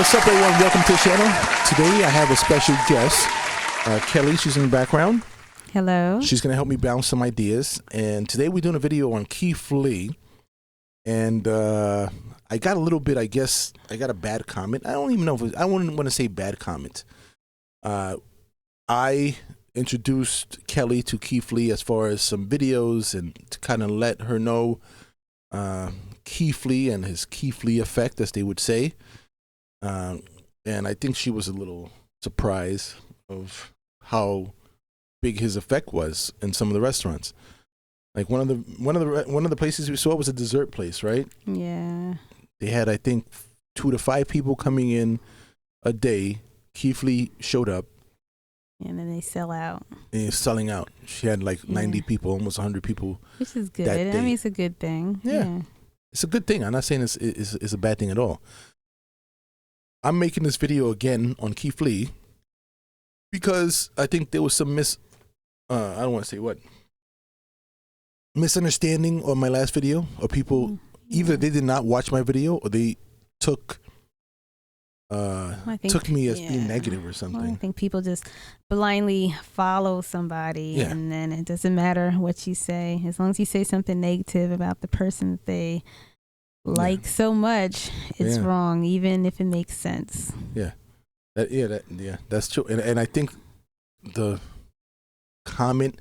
What's up, everyone? Welcome to the channel. Today I have a special guest, Kelly. She's in the background. Hello. She's going to help me bounce some ideas. And today we're doing a video on Keith Lee. And I got a little bit, I guess, I got a bad comment. I don't even know if I wouldn't want to say bad comment. I introduced Kelly to Keith Lee as far as some videos and to kind of let her know Keith Lee and his Keith Lee effect, as they would say. And I think she was a little surprised of how big his effect was in some of the restaurants. Like one of the places we saw was a dessert place, right? Yeah. They had, I think, 2 to 5 people coming in a day. Keith Lee showed up. And then they sell out. And he's selling out. She had like 90 people, almost 100 people. Which is good. That day. I mean, it's a good thing. Yeah. It's a good thing. I'm not saying it's a bad thing at all. I'm making this video again on Keith Lee because I think there was some I don't want to say what, misunderstanding on my last video, or people either they did not watch my video or they took me as being negative or something. Well, I think people just blindly follow somebody, and then it doesn't matter what you say. As long as you say something negative about the person that they like so much, it's wrong, even if it makes sense. That's true. And I think the comment,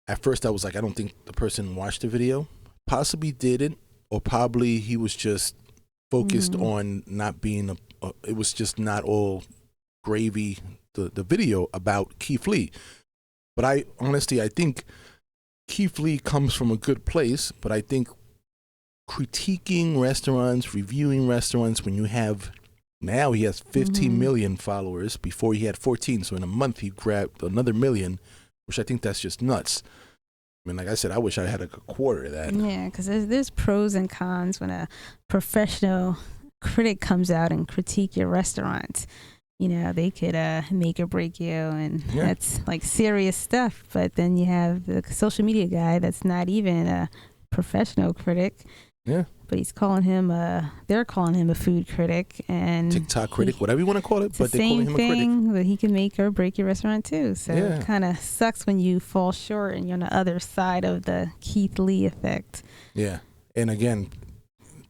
at first I was like, I don't think the person watched the video. Possibly didn't, or probably he was just focused on not being it was just not all gravy, the video about Keith Lee. But I think Keith Lee comes from a good place, but I think critiquing restaurants, reviewing restaurants, when you have, now he has 15 million followers. Before he had 14, so in a month he grabbed another million, which I think that's just nuts. I mean, like I said, I wish I had a quarter of that. Yeah, because there's pros and cons when a professional critic comes out and critique your restaurant. You know, they could make or break you, and that's like serious stuff. But then you have the social media guy that's not even a professional critic. Yeah. But he's calling him they're calling him a food critic and TikTok critic, whatever you want to call it, but they're calling him a critic. Same thing that he can make or break your restaurant too. So it kind of sucks when you fall short and you're on the other side of the Keith Lee effect. Yeah. And again,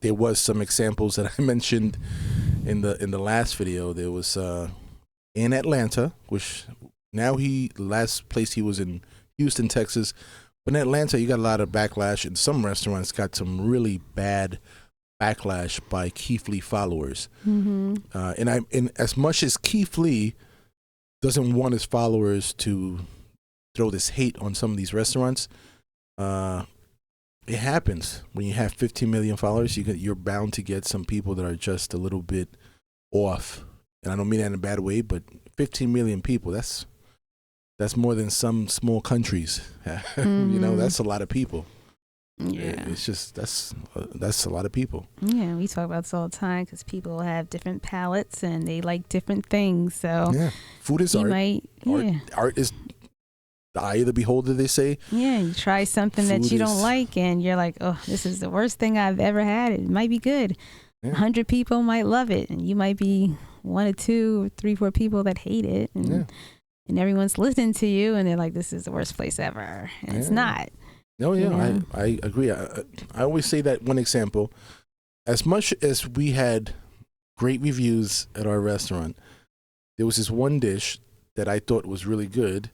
there was some examples that I mentioned in the last video. There was in Atlanta, which now the last place he was in Houston, Texas. But in Atlanta, you got a lot of backlash, and some restaurants got some really bad backlash by Keith Lee followers. And as much as Keith Lee doesn't want his followers to throw this hate on some of these restaurants, it happens when you have 15 million followers. You're bound to get some people that are just a little bit off, and I don't mean that in a bad way. But 15 million people, that's more than some small countries. You know, that's a lot of people. Yeah. It's just, that's a lot of people. Yeah, we talk about this all the time because people have different palates and they like different things. So food is art. Art is the eye of the beholder, they say. Yeah, you try something that you don't like and you're like, oh, this is the worst thing I've ever had. It might be good. 100 people might love it, and you might be 1 or 2 or 3, 4 people that hate it. And everyone's listening to you, and they're like, this is the worst place ever. And it's not. No, I agree. I always say that one example. As much as we had great reviews at our restaurant, there was this one dish that I thought was really good,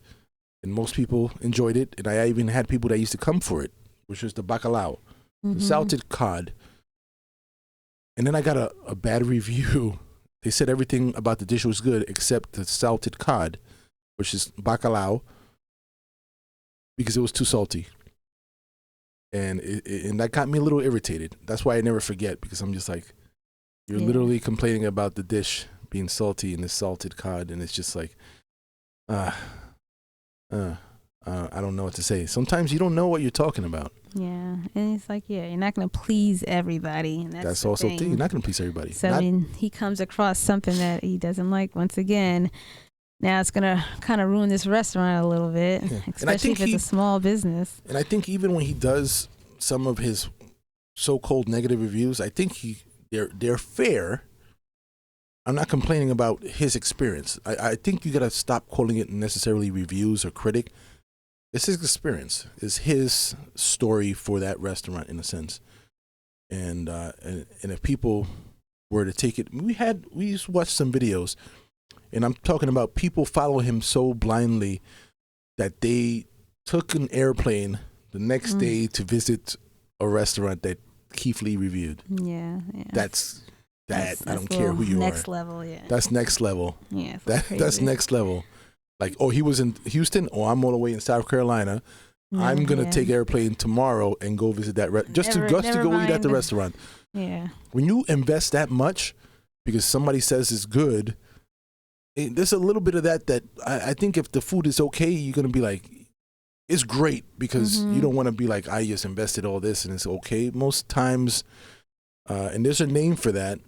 and most people enjoyed it. And I even had people that used to come for it, which was the bacalao, the salted cod. And then I got a bad review. They said everything about the dish was good except the salted cod, which is bacalao, because it was too salty. And and that got me a little irritated. That's why I never forget, because I'm just like, you're literally complaining about the dish being salty and the salted cod, and it's just like, I don't know what to say. Sometimes you don't know what you're talking about. Yeah, and it's like, you're not going to please everybody. And that's also the thing. You're not going to please everybody. So when he comes across something that he doesn't like, once again, now it's going to kind of ruin this restaurant a little bit, especially if it's a small business. And I think even when he does some of his so-called negative reviews, I think they're fair, I'm not complaining about his experience. I think you gotta stop calling it necessarily reviews or critic. It's his experience. It's his story for that restaurant in a sense. And if people were to take it, we used to watch some videos, and I'm talking about people follow him so blindly that they took an airplane the next day to visit a restaurant that Keith Lee reviewed. Yeah. That's I don't care who you next are. Level, yeah. That's next level. Yeah. That's next level. Like, oh, he was in Houston. Oh, I'm all the way in South Carolina. I'm gonna take airplane tomorrow and go visit that just to go eat at the restaurant. Yeah. When you invest that much because somebody says it's good, there's a little bit of that I think if the food is okay, you're gonna be like, it's great, because you don't want to be like, I just invested all this and it's okay. Most times, and there's a name for that,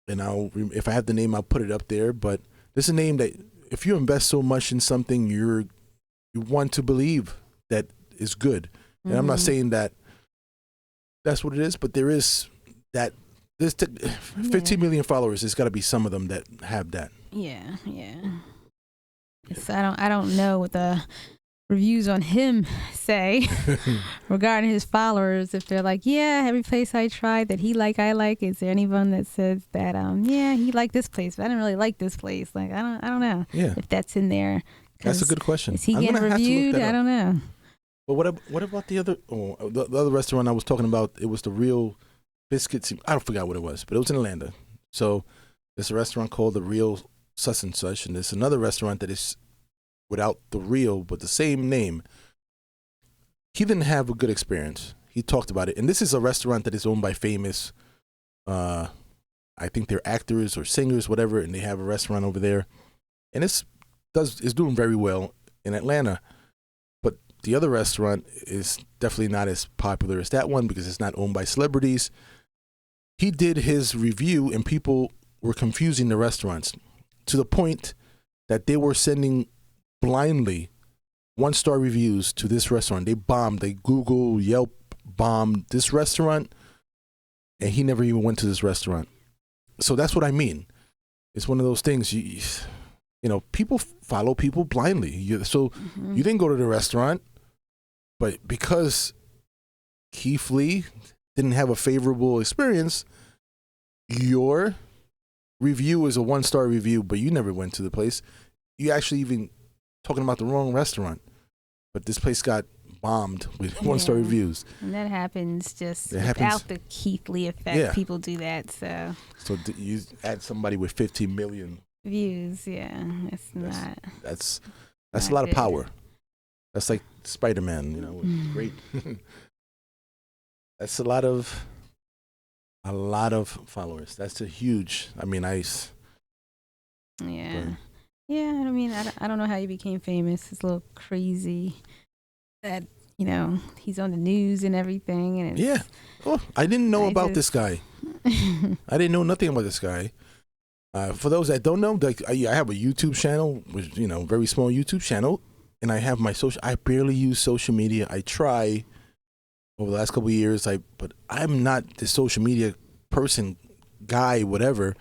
and if I have the name, I'll put it up there. But there's a name that if you invest so much in something, you want to believe that is good. And I'm not saying that that's what it is, but there is that. There's 15 million followers. There's got to be some of them that have that. Yeah. So I don't know what the reviews on him say regarding his followers. If they're like, yeah, every place I tried that he I like. Is there anyone that says that yeah, he liked this place, but I didn't really like this place? Like, I don't know. Yeah. If that's in there. That's a good question. Is he getting reviewed? I don't know. But what about the other the other restaurant I was talking about? It was the Real Biscuits. I don't forget what it was, but it was in Atlanta. So there's a restaurant called the Real Such and Such, and there's another restaurant that is without the real but the same name. He didn't have a good experience. He talked about it, and this is a restaurant that is owned by famous, I think they're actors or singers, whatever, and they have a restaurant over there, and it's doing very well in Atlanta. But the other restaurant is definitely not as popular as that one because it's not owned by celebrities. He did his review, and people were confusing the restaurants to the point that they were sending blindly 1-star reviews to this restaurant. They bombed. They Google, Yelp bombed this restaurant, and he never even went to this restaurant. So that's what I mean. It's one of those things. You know, people follow people blindly. You didn't go to the restaurant, but because Keith Lee didn't have a favorable experience, your review is a 1-star review, but you never went to the place. You actually even talking about the wrong restaurant, but this place got bombed with 1-star reviews. And that happens without the Keith Lee effect. Yeah. People do that. So you add somebody with 15 million views. Yeah, that's a lot of power. That's like Spider-Man, great. That's a lot of followers. That's a huge. Yeah. Yeah, I mean, I don't know how he became famous. It's a little crazy that, he's on the news and everything. And I didn't know about this guy. I didn't know nothing about this guy. For those that don't know, I have a YouTube channel, which, very small YouTube channel, and I have my I barely use social media. I try over the last couple of years, but I'm not the social media person, guy, whatever.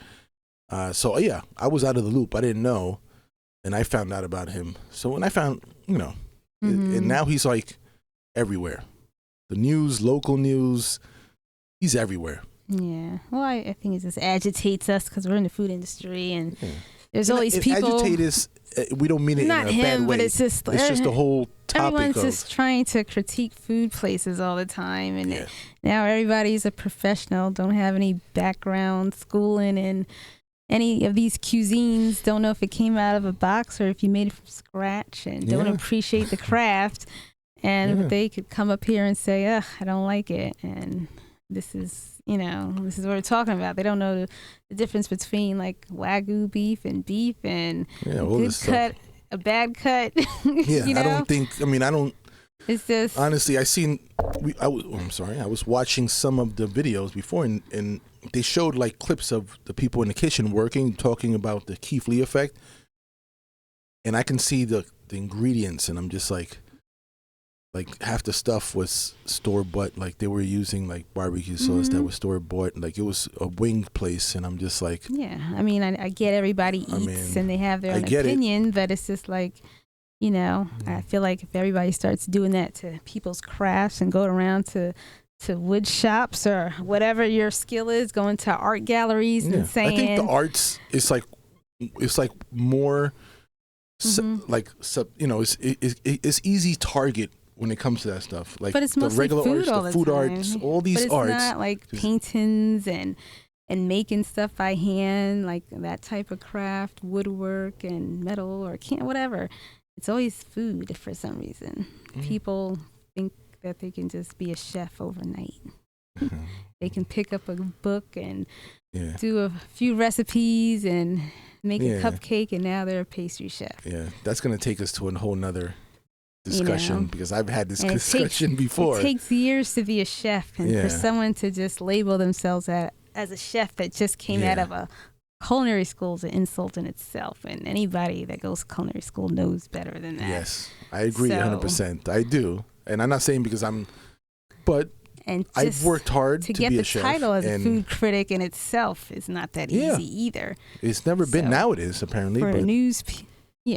So I was out of the loop. I didn't know. And I found out about him. So when I found, and now he's like everywhere. The news, local news, he's everywhere. Yeah. Well, I think it just agitates us because we're in the food industry, and there's always people. Agitate is, we don't mean it not in a bad him, way. But it's just the whole topic. Everyone's just trying to critique food places all the time, and now everybody's a professional. Don't have any background schooling in any of these cuisines, don't know if it came out of a box or if you made it from scratch, and don't appreciate the craft. And they could come up here and say, ugh, I don't like it. And this is what we're talking about. They don't know the difference between like Wagyu beef and a good cut, a bad cut. I don't. It's just. Honestly, I was watching some of the videos before, and they showed like clips of the people in the kitchen working, talking about the Keith Lee effect. And I can see the ingredients, and I'm just like, like half the stuff was store bought. Like they were using like barbecue sauce that was store bought. Like it was a wing place, and I'm just like, yeah. I mean, I get everybody eats and they have their own opinion, but it's just like, you know, I feel like if everybody starts doing that to people's crafts and go around to wood shops or whatever your skill is, going to art galleries and saying, I think the arts is like, it's like more, like you know, it's easy target when it comes to that stuff. Like, but it's the mostly regular food arts, all the food time. arts, all these but arts. It's not like paintings and making stuff by hand, like that type of craft, woodwork and metal or whatever. It's always food for some reason. People think that they can just be a chef overnight. They can pick up a book and do a few recipes and make a cupcake, and now they're a pastry chef. Yeah, that's going to take us to a whole nother discussion, because I've had this discussion before. It takes years to be a chef, and for someone to just label themselves as a chef that just came out of a culinary school is an insult in itself, and anybody that goes to culinary school knows better than that. Yes, I agree 100%. I do, and I'm not saying because I've worked hard to get be the a chef, title as a food critic in itself is not that easy either. It's never been. Now it is, apparently. For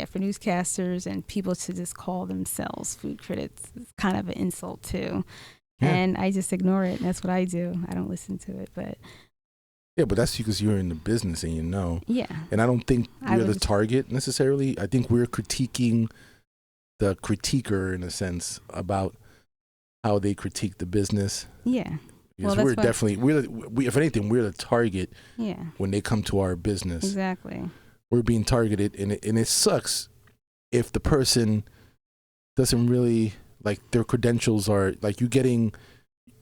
for newscasters and people to just call themselves food critics is kind of an insult too. And I just ignore it. And that's what I do. I don't listen to it, but but that's because you're in the business and you know. Yeah. And I don't think we're the target necessarily. I think we're critiquing the critiquer in a sense about how they critique the business. Yeah. Because we're definitely, if anything, we're the target. Yeah. When they come to our business. Exactly. We're being targeted, and it sucks if the person doesn't really, like, their credentials are, like, you getting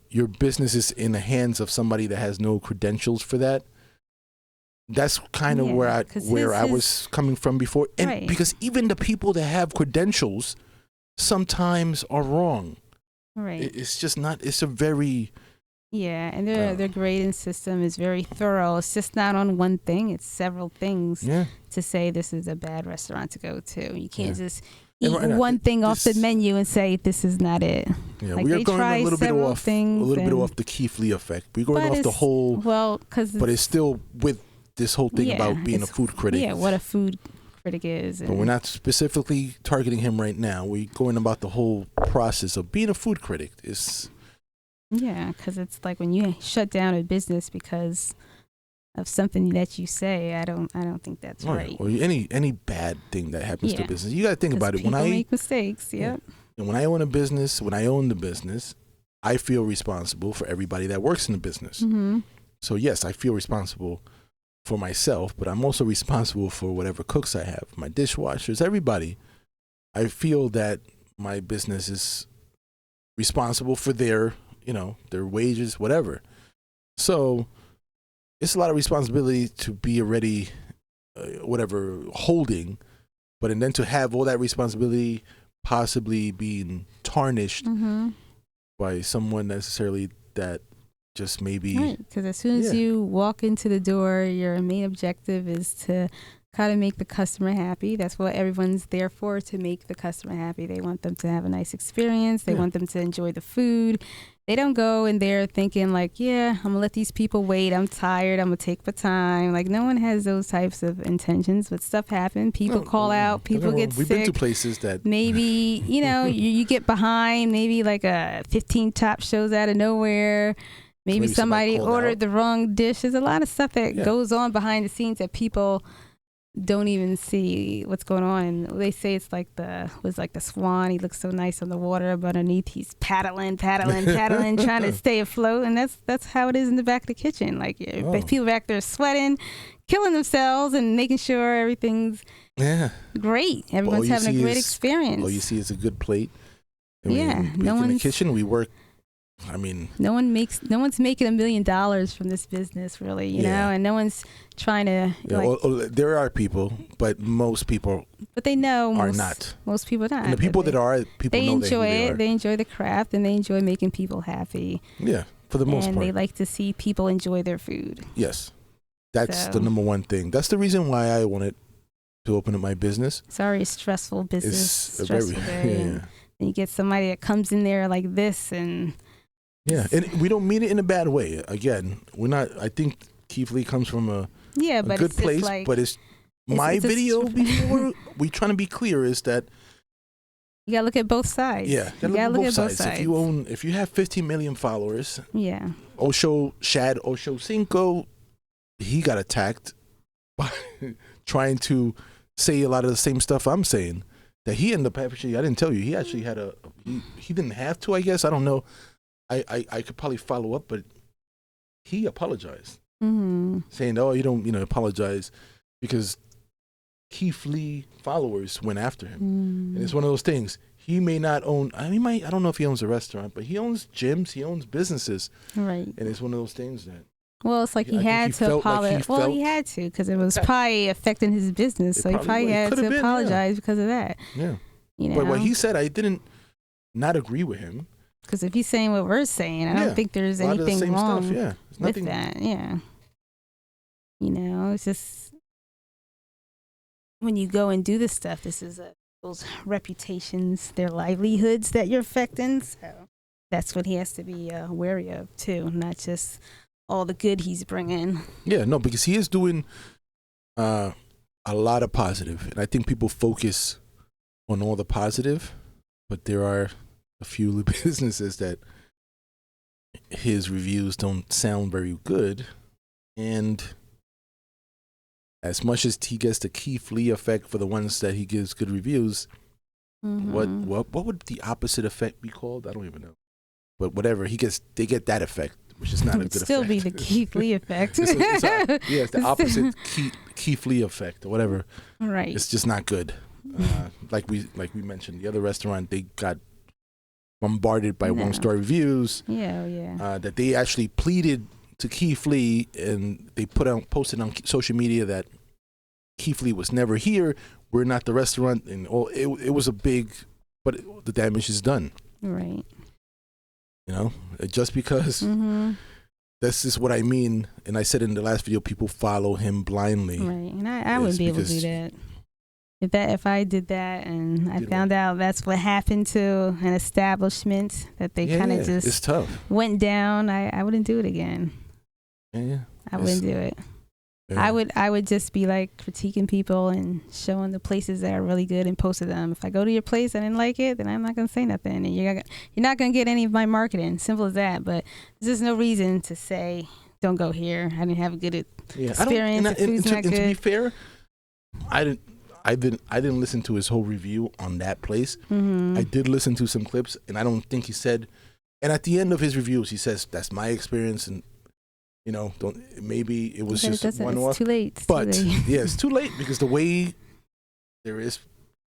your business is in the hands of somebody that has no credentials for that. That's kind of where I was coming from before. And because even the people that have credentials sometimes are wrong. Right. It's just not, it's a very... Yeah, and their grading system is very thorough. It's just not on one thing. It's several things to say this is a bad restaurant to go to. You can't just eat one thing off the menu and say this is not it. Yeah, like we are going a little bit off the Keith Lee effect. We're going off the whole... but it's still with this whole thing about being a food critic. Yeah, what a food critic is. But we're not specifically targeting him right now. We're going about the whole process of being a food critic. Yeah, because it's like when you shut down a business because of something that you say, I don't think that's right. Or any bad thing that happens to business, you got to think about it. When I make mistakes, and when I own the business, I feel responsible for everybody that works in the business. Mm-hmm. So yes, I feel responsible for myself, but I'm also responsible for whatever cooks I have, my dishwashers, everybody. I feel that my business is responsible for their wages, whatever. So it's a lot of responsibility to be already, holding, and then to have all that responsibility possibly being tarnished by someone necessarily that just maybe. Right, because as soon as you walk into the door, your main objective is to kind of make the customer happy. That's what everyone's there for, to make the customer happy. They want them to have a nice experience. They want them to enjoy the food. They don't go in there thinking like, I'm going to let these people wait. I'm tired. I'm going to take my time. Like, no one has those types of intentions, but stuff happens. People call out. People get sick. We've been to places that... Maybe, you get behind. Maybe like a 15 Top shows out of nowhere. Maybe somebody ordered the wrong dish. There's a lot of stuff that goes on behind the scenes that people don't even see what's going on. And they say it's like the swan. He looks so nice on the water, but underneath he's paddling, trying to stay afloat. And that's how it is in the back of the kitchen. Like people back there sweating, killing themselves, and making sure everything's great. Everyone's having a great experience. All you see is a good plate. In the kitchen we work. No one's making $1 million from this business, really, you know, and no one's trying to. There are people, but most people. But they know not. Most people are not. And the people that are, they enjoy it. They enjoy the craft, and they enjoy making people happy. Yeah, for the most part. And they like to see people enjoy their food. Yes, that's the number one thing. That's the reason why I wanted to open up my business. It's already a stressful business. It's very then you get somebody that comes in there like this, and yeah, and we don't mean it in a bad way. Again, we're not. I think Keith Lee comes from a but good it's place, like, but it's my video before we trying to be clear is that you gotta look at both sides. yeah, you gotta look at both sides. If you have 15 million followers, yeah, Shad Ochocinco, he got attacked by trying to say a lot of the same stuff I'm saying. That he ended up actually, I didn't tell you, he actually had he didn't have to, I guess. I don't know. I could probably follow up, but he apologized. Saying, oh, you don't, apologize because Keith Lee followers went after him. And it's one of those things. He may not own, I don't know if he owns a restaurant, but he owns gyms, he owns businesses. Right. And it's one of those things that. Well, it's like he had to apologize. Well, he had to because it was probably affecting his business. So he probably had to apologize because of that. Yeah. But what he said, I didn't not agree with him. Because if he's saying what we're saying, I don't think there's anything wrong with that. Yeah. It's just when you go and do this stuff, this is those reputations, their livelihoods that you're affecting. So that's what he has to be wary of too, not just all the good he's bringing. Yeah, no, because he is doing a lot of positive, and I think people focus on all the positive, but there are a few businesses that his reviews don't sound very good, and as much as he gets the Keith Lee effect for the ones that he gives good reviews, what would the opposite effect be called? I don't even know, but whatever they get that effect. Which is not a good effect. Still be the Keith Lee effect. it's the opposite Keith Lee effect or whatever. Right. It's just not good. Like we mentioned, the other restaurant, they got bombarded by 1-star reviews. Yeah. That they actually pleaded to Keith Lee, and they posted on social media that Keith Lee was never here. We're not the restaurant, and it was a big, but the damage is done. Right. Just because this is what I mean, and I said in the last video, people follow him blindly. Right, and I wouldn't be able to do that. If I did that and I found out that's what happened to an establishment, that they kind of just it's tough. Went down, I wouldn't do it again. Yeah. I wouldn't do it. Yeah. I would just be like critiquing people and showing the places that are really good and posting them. If I go to your place and I didn't like it, then I'm not gonna say nothing, and you're not gonna get any of my marketing. Simple as that. But there's just no reason to say don't go here. I didn't have a good experience. The food's not good. To be fair, I didn't listen to his whole review on that place. I did listen to some clips, and I don't think he said. And at the end of his reviews, he says that's my experience, and maybe it was just one off. It's too late. It's too late because the way there is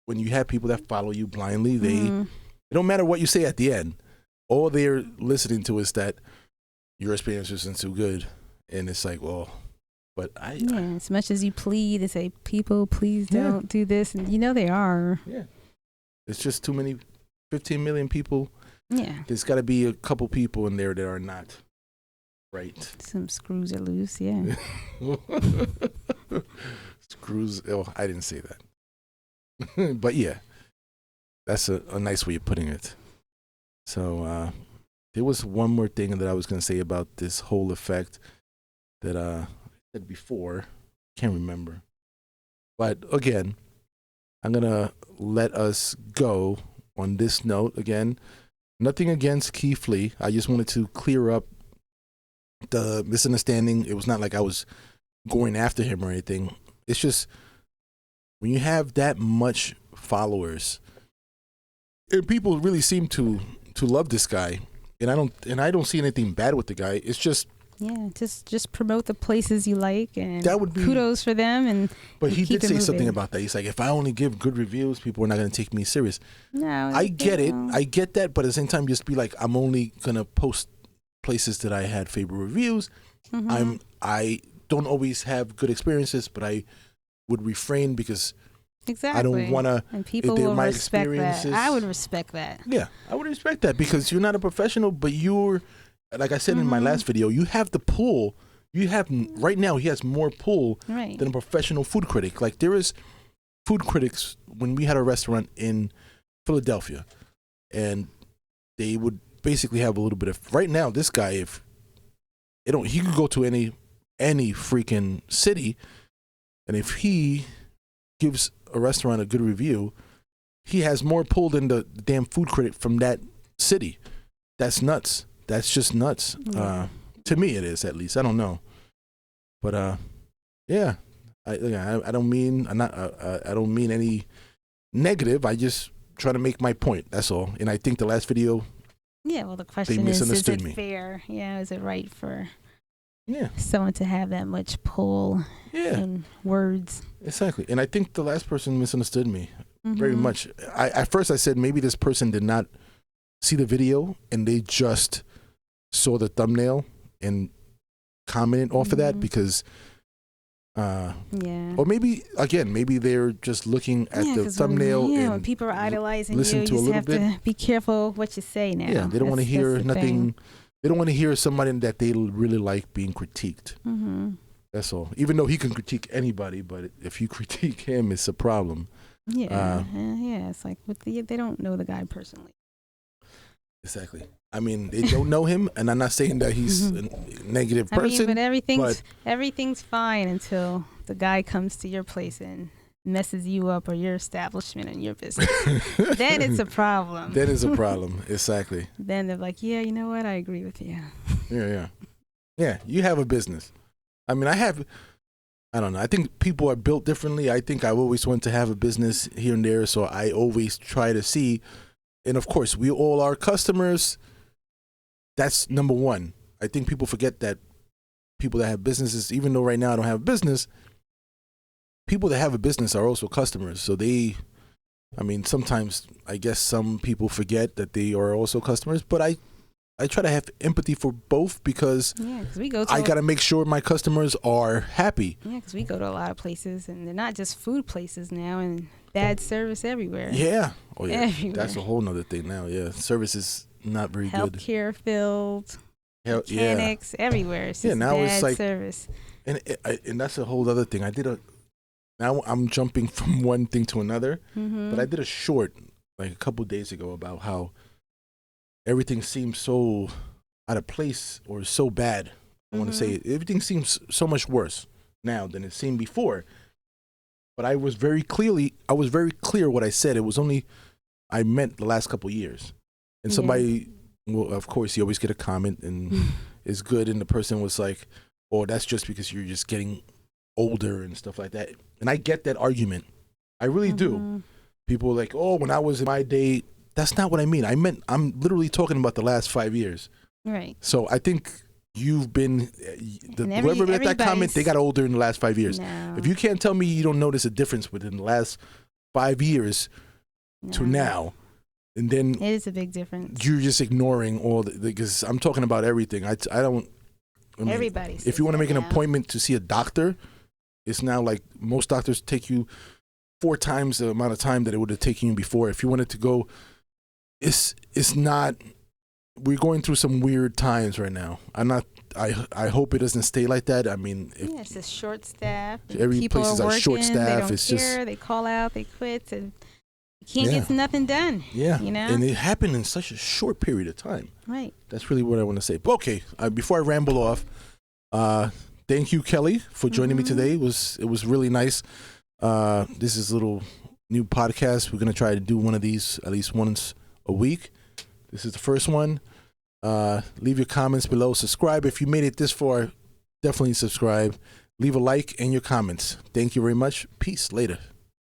when you have people that follow you blindly, it don't matter what you say at the end. All they're listening to is that your experience isn't too good, and it's like, well, but as much as you plead and say, people, please don't do this, and they are. Yeah, it's just too many. 15 million people. Yeah, there's got to be a couple people in there that are not. Right. Some screws are loose, yeah. Screws. Oh, I didn't say that. But yeah, that's a nice way of putting it. So there was one more thing that I was going to say about this whole effect that I said before. Can't remember. But again, I'm going to let us go on this note. Again, nothing against Keith Lee. I just wanted to clear up the misunderstanding. It was not like I was going after him or anything. It's just when you have that much followers, and people really seem to love this guy, and I don't see anything bad with the guy. It's just just promote the places you like, and that would be kudos for them. But he did say something about that. He's like, if I only give good reviews, people are not going to take me serious. No, I get it. I get that, but at the same time, just be like, I'm only gonna post places that I had favorable reviews. I don't always have good experiences, but I would refrain because I don't want to. And people will respect that. I would respect that. Yeah, I would respect that because you're not a professional, but you're, like I said in my last video, you have the pull. You have right now. He has more pull than a professional food critic. Like there is food critics when we had a restaurant in Philadelphia, and they would basically have a little bit of. Right now, this guy, if he could go to any freaking city, and if he gives a restaurant a good review, he has more pull than the damn food critic from that city. That's nuts. That's just nuts. To me, it is, at least. I don't know, but yeah. I don't mean I don't mean any negative. I just try to make my point. That's all. And I think the last video. Yeah. Well, the question is it fair? Yeah. Is it right for someone to have that much pull in words? Exactly. And I think the last person misunderstood me very much. At first I said maybe this person did not see the video and they just saw the thumbnail and commented off of that because or maybe they're just looking at the thumbnail and when people are idolizing listen you to a just little have bit. To be careful what you say now. Yeah, they don't want to hear nothing. They don't want to hear somebody that they really like being critiqued. That's all. Even though he can critique anybody, but if you critique him, it's a problem. Yeah, it's like they don't know the guy personally. Exactly. I mean, they don't know him, and I'm not saying that he's a negative person. But everything's fine until the guy comes to your place and messes you up or your establishment and your business. Then it's a problem. Then it's a problem. Exactly. Then they're like, yeah, you know what? I agree with you. Yeah, you have a business. I mean, I don't know. I think people are built differently. I think I always want to have a business here and there, so I always try to see. And of course, we all are customers. That's number one. I think people forget that people that have businesses, even though right now I don't have a business, people that have a business are also customers. So sometimes I guess some people forget that they are also customers, but I try to have empathy for both because I got to make sure my customers are happy. Yeah, because we go to a lot of places, and they're not just food places now, and bad service everywhere. Yeah. Oh, yeah. Everywhere. That's a whole nother thing now, yeah. Service is not very good. Healthcare field, mechanics, everywhere. It's just now bad it's like service. And that's a whole other thing. Now I'm jumping from one thing to another, but I did a short like a couple of days ago about how everything seems so out of place or so bad. I want to say it. Everything seems so much worse now than it seemed before. But I was very clear what I said. It was only, I meant the last couple of years. And somebody, well, of course, you always get a comment and it's good. And the person was like, oh, that's just because you're just getting older and stuff like that. And I get that argument. I really do. People are like, oh, when I was in my day, that's not what I mean. I'm literally talking about the last 5 years. Right. So I think you've been, whoever made that comment, they got older in the last 5 years. No. If you can't tell me you don't notice a difference within the last 5 years to now, and then it is a big difference. You're just ignoring all because I'm talking about everything. Everybody. If you want to make an appointment to see a doctor, it's now like most doctors take you 4 times the amount of time that it would have taken you before. If you wanted to go, it's not. We're going through some weird times right now. I hope it doesn't stay like that. I mean, it's just short staff. Every place is a short staff. It's just they call out, they quit, and you can't get nothing done. Yeah, you know, and it happened in such a short period of time. Right. That's really what I want to say. But okay, before I ramble off, thank you, Kelly, for joining me today. It was really nice. This is a little new podcast. We're gonna try to do one of these at least once a week. This is the first one. Leave your comments below. Subscribe if you made it this far. Definitely subscribe. Leave a like and your comments. Thank you very much. Peace. Later.